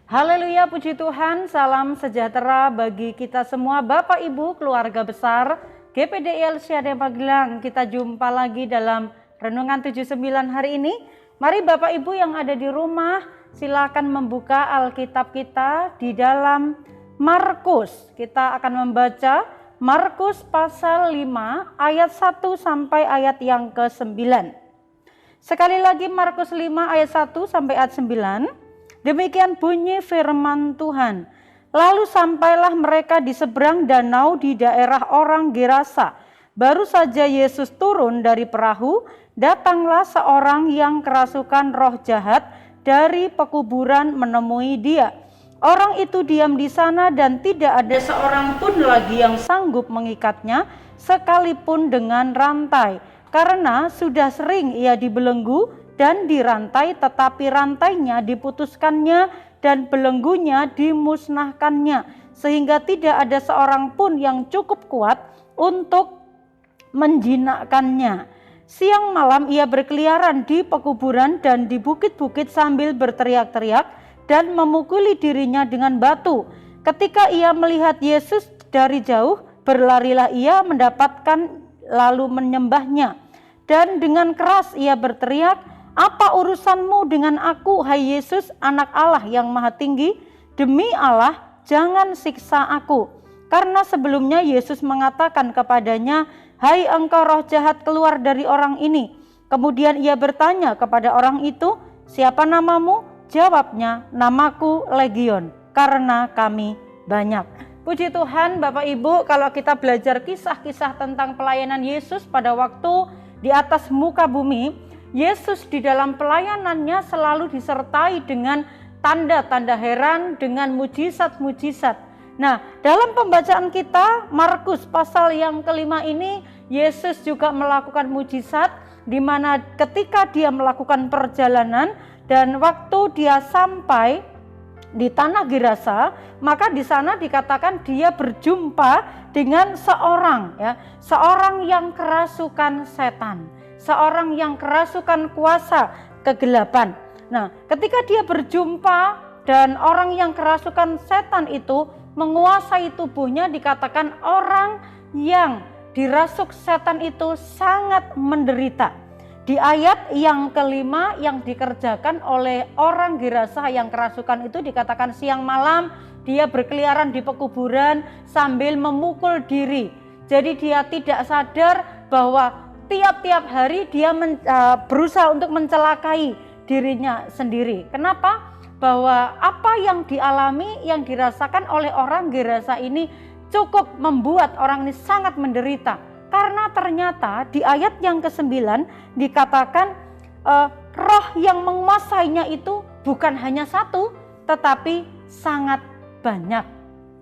Haleluya, puji Tuhan, salam sejahtera bagi kita semua Bapak Ibu keluarga besar GPDI Elsiade Magelang. Kita jumpa lagi dalam Renungan 79 hari ini. Mari Bapak Ibu yang ada di rumah silakan membuka Alkitab kita di dalam Markus. Kita akan membaca Markus pasal 5 ayat 1 sampai ayat yang ke-9. Sekali lagi Markus 5 ayat 1 sampai ayat 9. Demikian bunyi firman Tuhan. Lalu sampailah mereka di seberang danau di daerah orang Gerasa. Baru saja Yesus turun dari perahu, datanglah seorang yang kerasukan roh jahat dari pekuburan menemui dia. Orang itu diam di sana dan tidak ada seorang pun lagi yang sanggup mengikatnya sekalipun dengan rantai. Karena sudah sering ia dibelenggu dan dirantai, tetapi rantainya diputuskannya dan belenggunya dimusnahkannya, sehingga tidak ada seorang pun yang cukup kuat untuk menjinakkannya. Siang malam ia berkeliaran di pekuburan dan di bukit-bukit sambil berteriak-teriak dan memukuli dirinya dengan batu. Ketika ia melihat Yesus dari jauh, berlarilah ia mendapatkan lalu menyembahnya. Dan dengan keras ia berteriak, "Apa urusanmu dengan aku, hai Yesus, anak Allah yang maha tinggi? Demi Allah, jangan siksa aku." Karena sebelumnya Yesus mengatakan kepadanya, "Hai engkau roh jahat, keluar dari orang ini." Kemudian ia bertanya kepada orang itu, "Siapa namamu?" Jawabnya, "Namaku Legion, karena kami banyak." Puji Tuhan Bapak Ibu, kalau kita belajar kisah-kisah tentang pelayanan Yesus pada waktu di atas muka bumi, Yesus di dalam pelayanannya selalu disertai dengan tanda-tanda heran, dengan mujizat-mujizat. Nah, dalam pembacaan kita Markus pasal yang kelima ini, Yesus juga melakukan mujizat, di mana ketika dia melakukan perjalanan dan waktu dia sampai di tanah Gerasa, maka di sana dikatakan dia berjumpa dengan seorang yang kerasukan setan, seorang yang kerasukan kuasa kegelapan. Nah, ketika dia berjumpa dan orang yang kerasukan setan itu menguasai tubuhnya, dikatakan orang yang dirasuk setan itu sangat menderita. Di ayat yang kelima yang dikerjakan oleh orang Gerasa yang kerasukan itu dikatakan siang malam dia berkeliaran di pekuburan sambil memukul diri. Jadi dia tidak sadar bahwa tiap-tiap hari dia berusaha untuk mencelakai dirinya sendiri. Kenapa? Bahwa apa yang dialami, yang dirasakan oleh orang Gerasa ini cukup membuat orang ini sangat menderita. Karena ternyata di ayat yang ke-9 dikatakan roh yang menguasainya itu bukan hanya satu, tetapi sangat banyak.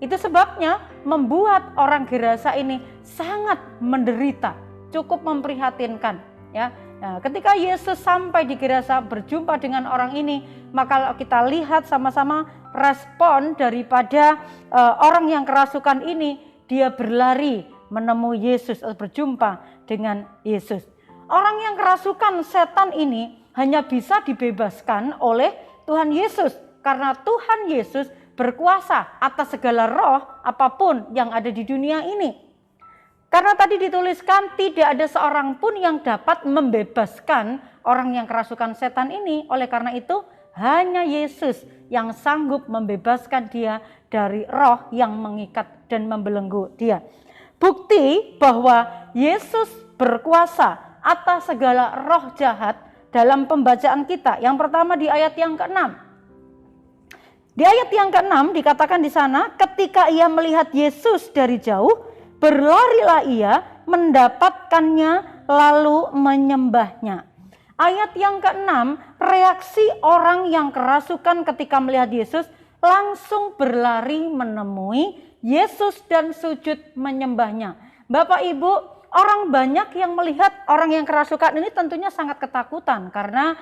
Itu sebabnya membuat orang Gerasa ini sangat menderita, cukup memprihatinkan. Ya. Nah, ketika Yesus sampai di Gerasa berjumpa dengan orang ini, maka kita lihat sama-sama respon daripada orang yang kerasukan ini, dia berlari menemui Yesus atau berjumpa dengan Yesus. Orang yang kerasukan setan ini hanya bisa dibebaskan oleh Tuhan Yesus, karena Tuhan Yesus berkuasa atas segala roh apapun yang ada di dunia ini. Karena tadi dituliskan tidak ada seorang pun yang dapat membebaskan orang yang kerasukan setan ini. Oleh karena itu hanya Yesus yang sanggup membebaskan dia dari roh yang mengikat dan membelenggu dia. Bukti bahwa Yesus berkuasa atas segala roh jahat dalam pembacaan kita. Yang pertama di ayat yang ke-6. Di ayat yang ke-6 dikatakan di sana, ketika ia melihat Yesus dari jauh, berlarilah ia mendapatkannya lalu menyembahnya. Ayat yang ke-6, reaksi orang yang kerasukan ketika melihat Yesus langsung berlari menemui Yesus dan sujud menyembahnya. Bapak Ibu, orang banyak yang melihat orang yang kerasukan ini tentunya sangat ketakutan karena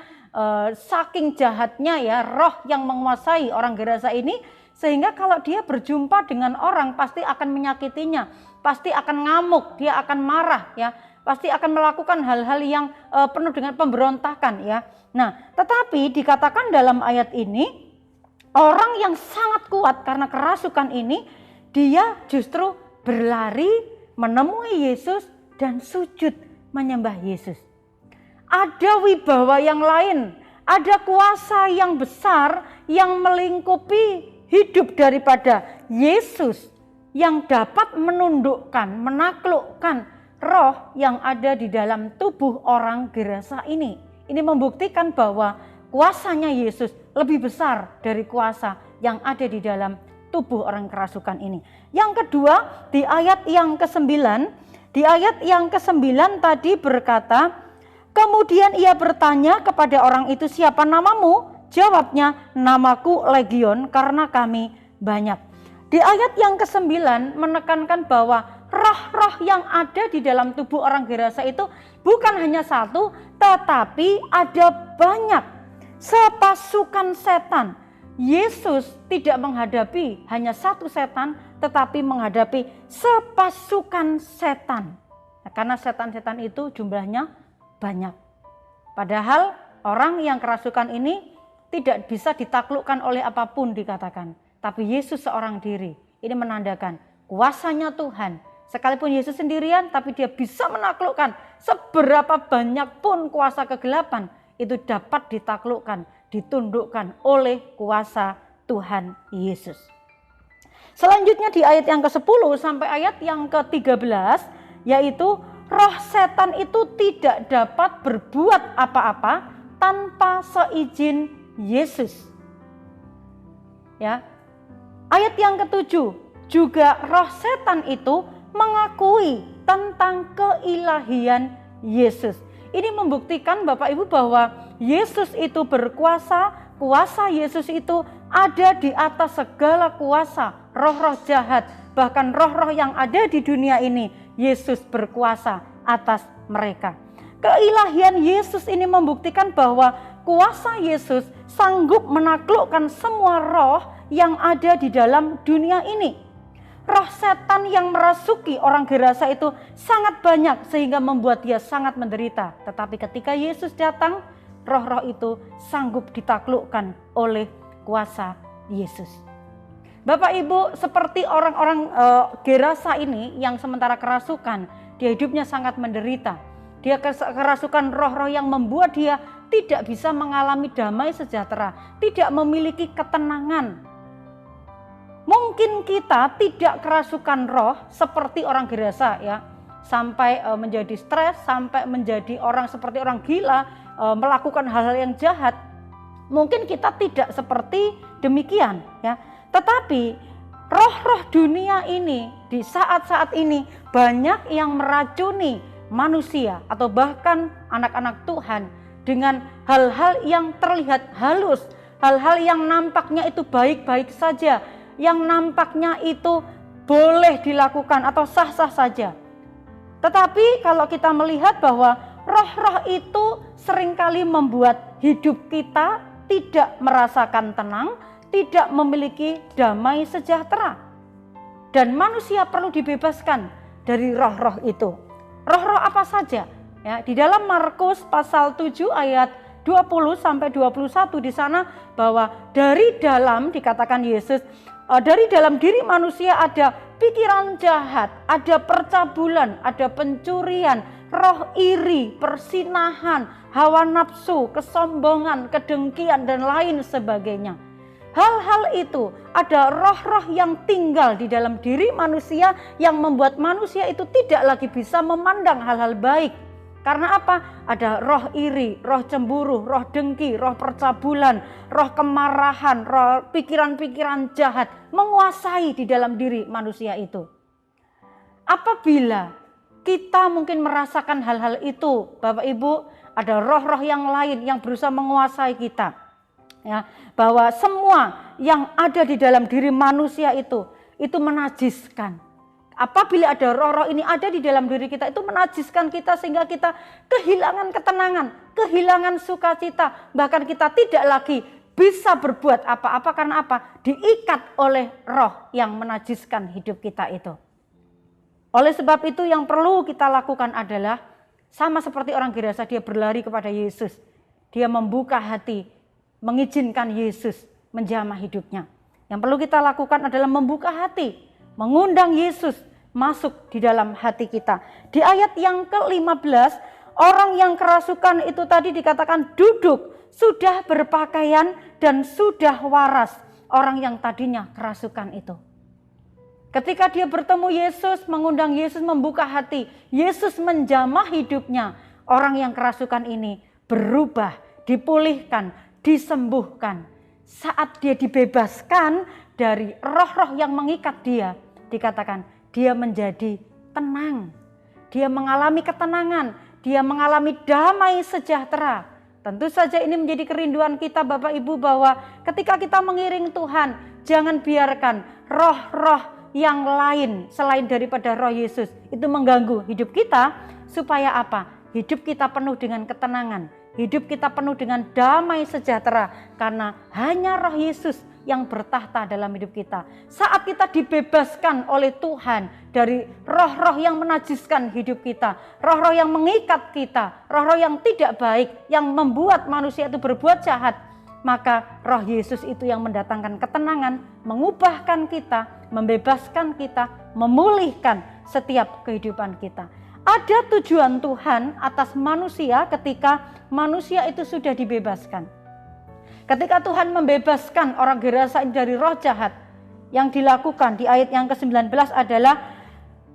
saking jahatnya ya roh yang menguasai orang Gerasa ini, sehingga kalau dia berjumpa dengan orang pasti akan menyakitinya, pasti akan ngamuk, dia akan marah ya, pasti akan melakukan hal-hal yang penuh dengan pemberontakan ya. Nah, tetapi dikatakan dalam ayat ini Orang yang sangat kuat karena kerasukan ini, dia justru berlari menemui Yesus dan sujud menyembah Yesus. Ada wibawa yang lain, ada kuasa yang besar yang melingkupi hidup daripada Yesus yang dapat menundukkan, menaklukkan roh yang ada di dalam tubuh orang Gerasa ini. Ini membuktikan bahwa kuasanya Yesus lebih besar dari kuasa yang ada di dalam tubuh orang kerasukan ini. Yang kedua, di ayat yang ke-9, tadi berkata, kemudian ia bertanya kepada orang itu, siapa namamu? Jawabnya, namaku Legion karena kami banyak. Di ayat yang ke-9 menekankan bahwa roh-roh yang ada di dalam tubuh orang Gerasa itu bukan hanya satu, tetapi ada banyak. Sepasukan setan. Yesus tidak menghadapi hanya satu setan, tetapi menghadapi sepasukan setan. Nah, karena setan-setan itu jumlahnya banyak. Padahal orang yang kerasukan ini tidak bisa ditaklukkan oleh apapun dikatakan. Tapi Yesus seorang diri. Ini menandakan kuasanya Tuhan. Sekalipun Yesus sendirian, tapi dia bisa menaklukkan seberapa banyak pun kuasa kegelapan. Itu dapat ditaklukkan, ditundukkan oleh kuasa Tuhan Yesus. Selanjutnya di ayat yang ke-10 sampai ayat yang ke-13, yaitu roh setan itu tidak dapat berbuat apa-apa tanpa seizin Yesus. Ya. Ayat yang ke-7, juga roh setan itu mengakui tentang keilahian Yesus. Ini membuktikan Bapak Ibu bahwa Yesus itu berkuasa, kuasa Yesus itu ada di atas segala kuasa, roh-roh jahat, bahkan roh-roh yang ada di dunia ini, Yesus berkuasa atas mereka. Keilahian Yesus ini membuktikan bahwa kuasa Yesus sanggup menaklukkan semua roh yang ada di dalam dunia ini. Roh setan yang merasuki orang Gerasa itu sangat banyak sehingga membuat dia sangat menderita. Tetapi ketika Yesus datang, roh-roh itu sanggup ditaklukkan oleh kuasa Yesus. Bapak Ibu, seperti orang-orang Gerasa ini yang sementara kerasukan, dia hidupnya sangat menderita. Dia kerasukan roh-roh yang membuat dia tidak bisa mengalami damai sejahtera, tidak memiliki ketenangan. Mungkin kita tidak kerasukan roh seperti orang Gerasa ya, sampai menjadi stres, sampai menjadi orang seperti orang gila, melakukan hal-hal yang jahat. Mungkin kita tidak seperti demikian ya. Tetapi roh-roh dunia ini di saat-saat ini banyak yang meracuni manusia atau bahkan anak-anak Tuhan dengan hal-hal yang terlihat halus, hal-hal yang nampaknya itu baik-baik saja, yang nampaknya itu boleh dilakukan atau sah-sah saja. Tetapi kalau kita melihat bahwa roh-roh itu seringkali membuat hidup kita tidak merasakan tenang, tidak memiliki damai sejahtera. Dan manusia perlu dibebaskan dari roh-roh itu. Roh-roh apa saja? Ya, di dalam Markus pasal 7 ayat 20 sampai 21 di sana bahwa dari dalam dikatakan Yesus, dari dalam diri manusia ada pikiran jahat, ada percabulan, ada pencurian, roh iri, persinahan, hawa nafsu, kesombongan, kedengkian dan lain sebagainya. Hal-hal itu ada roh-roh yang tinggal di dalam diri manusia yang membuat manusia itu tidak lagi bisa memandang hal-hal baik. Karena apa? Ada roh iri, roh cemburu, roh dengki, roh percabulan, roh kemarahan, roh pikiran-pikiran jahat menguasai di dalam diri manusia itu. Apabila kita mungkin merasakan hal-hal itu, Bapak Ibu, ada roh-roh yang lain yang berusaha menguasai kita. Ya, bahwa semua yang ada di dalam diri manusia itu menajiskan. Apabila ada roh-roh ini ada di dalam diri kita, itu menajiskan kita sehingga kita kehilangan ketenangan, kehilangan sukacita, bahkan kita tidak lagi bisa berbuat apa-apa. Karena apa? Diikat oleh roh yang menajiskan hidup kita itu. Oleh sebab itu yang perlu kita lakukan adalah sama seperti orang Gerasa, dia berlari kepada Yesus. Dia membuka hati, mengizinkan Yesus menjamah hidupnya. Yang perlu kita lakukan adalah membuka hati, mengundang Yesus masuk di dalam hati kita. Di ayat yang ke-15, orang yang kerasukan itu tadi dikatakan duduk, sudah berpakaian dan sudah waras. Orang yang tadinya kerasukan itu. Ketika dia bertemu Yesus, mengundang Yesus membuka hati, Yesus menjamah hidupnya. Orang yang kerasukan ini berubah, dipulihkan, disembuhkan. Saat dia dibebaskan dari roh-roh yang mengikat dia, dikatakan dia menjadi tenang. Dia mengalami ketenangan, dia mengalami damai sejahtera. Tentu saja ini menjadi kerinduan kita Bapak Ibu, bahwa ketika kita mengiring Tuhan, jangan biarkan roh-roh yang lain selain daripada roh Yesus itu mengganggu hidup kita. Supaya apa? Hidup kita penuh dengan ketenangan, hidup kita penuh dengan damai sejahtera, karena hanya roh Yesus yang bertahta dalam hidup kita. Saat kita dibebaskan oleh Tuhan dari roh-roh yang menajiskan hidup kita, roh-roh yang mengikat kita, roh-roh yang tidak baik, yang membuat manusia itu berbuat jahat, maka roh Yesus itu yang mendatangkan ketenangan, mengubahkan kita, membebaskan kita, memulihkan setiap kehidupan kita. Ada tujuan Tuhan atas manusia ketika manusia itu sudah dibebaskan. Ketika Tuhan membebaskan orang Gerasa ini dari roh jahat, yang dilakukan di ayat yang ke-19 adalah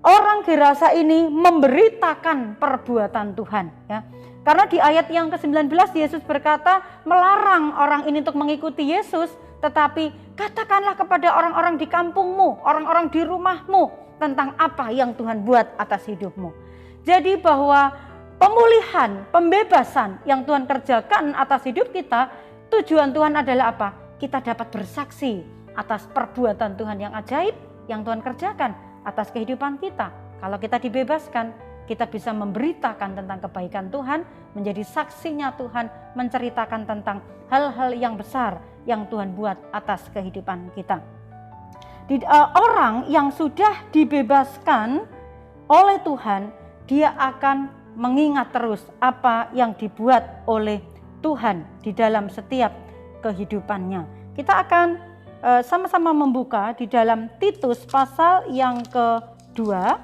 orang Gerasa ini memberitakan perbuatan Tuhan. Ya. Karena di ayat yang ke-19 Yesus berkata melarang orang ini untuk mengikuti Yesus, tetapi katakanlah kepada orang-orang di kampungmu, orang-orang di rumahmu tentang apa yang Tuhan buat atas hidupmu. Jadi bahwa pemulihan, pembebasan yang Tuhan kerjakan atas hidup kita, tujuan Tuhan adalah apa? Kita dapat bersaksi atas perbuatan Tuhan yang ajaib yang Tuhan kerjakan atas kehidupan kita. Kalau kita dibebaskan, kita bisa memberitakan tentang kebaikan Tuhan, menjadi saksinya Tuhan, menceritakan tentang hal-hal yang besar yang Tuhan buat atas kehidupan kita. Orang yang sudah dibebaskan oleh Tuhan, dia akan mengingat terus apa yang dibuat oleh Tuhan di dalam setiap kehidupannya. Kita akan sama-sama membuka di dalam Titus pasal yang kedua.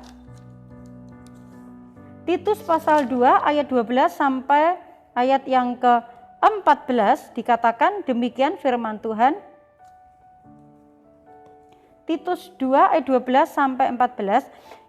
Titus pasal 2 ayat 12 sampai ayat yang ke-14 dikatakan demikian firman Tuhan. Titus 2 ayat 12 sampai 14.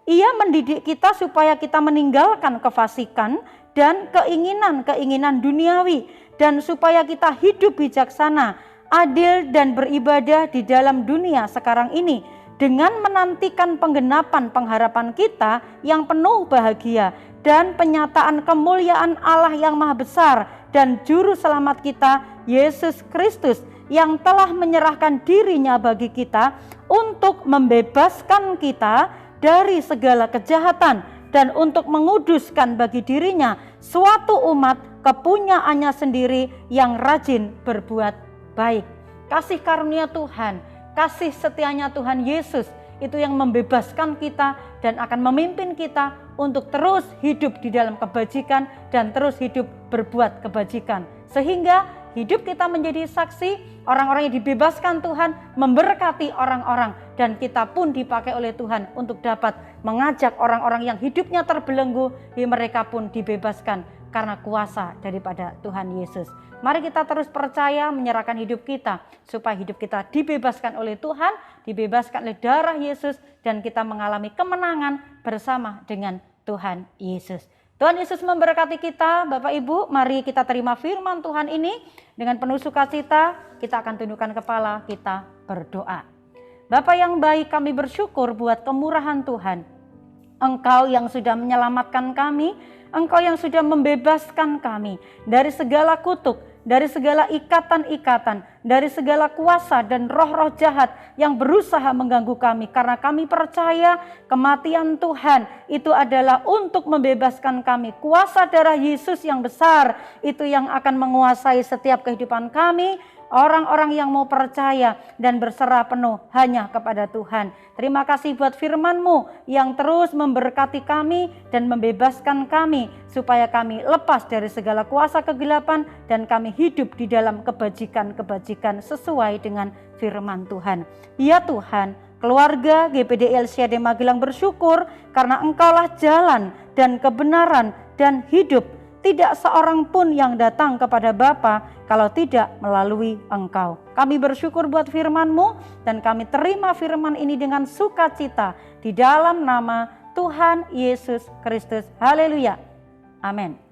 Ia mendidik kita supaya kita meninggalkan kefasikan dan keinginan-keinginan duniawi, dan supaya kita hidup bijaksana, adil dan beribadah di dalam dunia sekarang ini, dengan menantikan penggenapan pengharapan kita yang penuh bahagia dan penyataan kemuliaan Allah yang maha besar dan juru selamat kita Yesus Kristus, yang telah menyerahkan dirinya bagi kita untuk membebaskan kita dari segala kejahatan dan untuk menguduskan bagi dirinya suatu umat kepunyaannya sendiri yang rajin berbuat baik. Kasih karunia Tuhan, kasih setianya Tuhan Yesus itu yang membebaskan kita dan akan memimpin kita untuk terus hidup di dalam kebajikan dan terus hidup berbuat kebajikan, sehingga hidup kita menjadi saksi. Orang-orang yang dibebaskan Tuhan memberkati orang-orang, dan kita pun dipakai oleh Tuhan untuk dapat mengajak orang-orang yang hidupnya terbelenggu, mereka pun dibebaskan karena kuasa daripada Tuhan Yesus. Mari kita terus percaya, menyerahkan hidup kita supaya hidup kita dibebaskan oleh Tuhan, dibebaskan oleh darah Yesus, dan kita mengalami kemenangan bersama dengan Tuhan Yesus. Tuhan Yesus memberkati kita, Bapak Ibu. Mari kita terima firman Tuhan ini dengan penuh sukacita. Kita akan tundukkan kepala, kita berdoa. Bapa yang baik, kami bersyukur buat kemurahan Tuhan. Engkau yang sudah menyelamatkan kami, Engkau yang sudah membebaskan kami dari segala kutuk, dari segala ikatan-ikatan, dari segala kuasa dan roh-roh jahat yang berusaha mengganggu kami. Karena kami percaya kematian Tuhan itu adalah untuk membebaskan kami. Kuasa darah Yesus yang besar itu yang akan menguasai setiap kehidupan kami. orang-orang yang mau percaya dan berserah penuh hanya kepada Tuhan. Terima kasih buat firman-Mu yang terus memberkati kami dan membebaskan kami supaya kami lepas dari segala kuasa kegelapan dan kami hidup di dalam kebajikan-kebajikan sesuai dengan firman Tuhan. Ya Tuhan, keluarga GPD LCAD Magelang bersyukur karena Engkaulah jalan dan kebenaran dan hidup. Tidak seorang pun yang datang kepada Bapa kalau tidak melalui Engkau. Kami bersyukur buat firman-Mu dan kami terima firman ini dengan sukacita di dalam nama Tuhan Yesus Kristus. Haleluya. Amin.